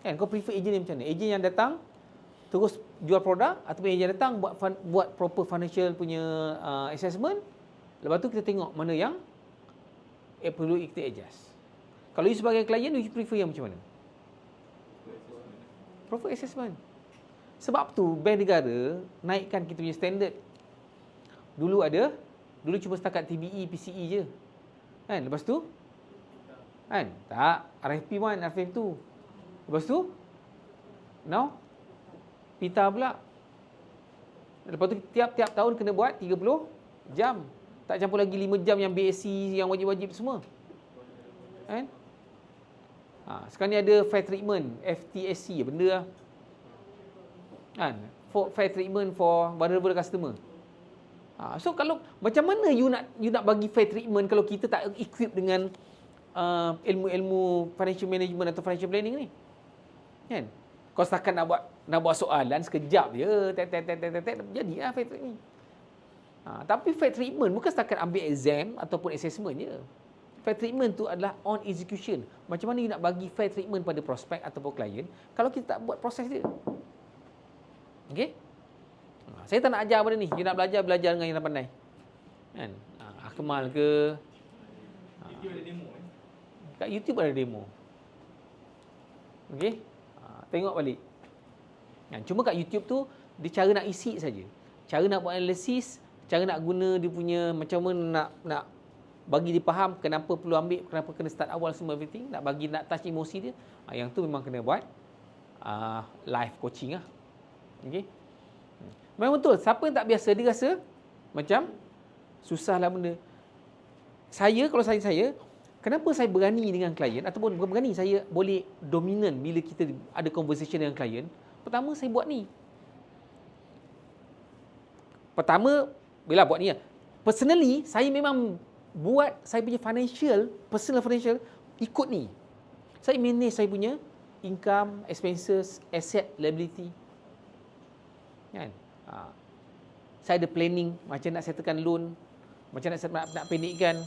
Kan kau prefer ejen yang macam mana? Ejen yang datang terus jual produk ataupun ejen yang datang buat proper financial punya assessment. Lepas tu kita tengok mana yang perlu kita adjust. Kalau you sebagai klien, you prefer yang macam mana? Proper assessment. Sebab tu bank negara naikkan kita punya standard. Dulu cuma setakat TBE, PCE je. Kan? Lepas tu kan? Tak, RFP1, RFP2. Lepas tu now PITA pula. Lepas tu tiap-tiap tahun kena buat 30 jam. Tak campur lagi 5 jam yang BSc yang wajib-wajib semua. Kan? Sekarang ni ada fair treatment, FTSC benda lah. Kan? Fair treatment for vulnerable customer. So kalau macam mana you nak bagi fair treatment kalau kita tak equip dengan ilmu-ilmu financial management atau financial planning ni? Kan? Kau setakat nak buat soalan sekejap je, jadilah fair treatment. Tapi fair treatment bukan setakat ambil exam ataupun assessment je. Fair treatment tu adalah on execution. Macam mana you nak bagi fair treatment pada prospek ataupun klien kalau kita tak buat proses dia. Okey? Saya tak nak ajar benda ni. You nak belajar dengan yang pandai. Kan? Akmal ke? YouTube ada demo Kat YouTube ada demo. Okey? Tengok balik. Cuma kat YouTube tu dia cara nak isi saja. Cara nak buat analisis, cara nak guna dia punya macam mana nak bagi dia faham kenapa perlu ambil, kenapa kena start awal semua everything, nak touch emosi dia. Yang tu memang kena buat live coaching lah. Okey. Memang betul, siapa yang tak biasa dia rasa macam susahlah benda. Kalau saya kenapa saya berani dengan klien ataupun bukan berani, saya boleh dominan bila kita ada conversation dengan klien. Pertama saya buat ni. Bila buat ni lah. Personally, saya memang buat saya punya personal financial ikut ni. Saya manage saya punya income, expenses, asset, liability. Kan? Saya ada planning macam nak settlekan loan, macam nak pendekkan.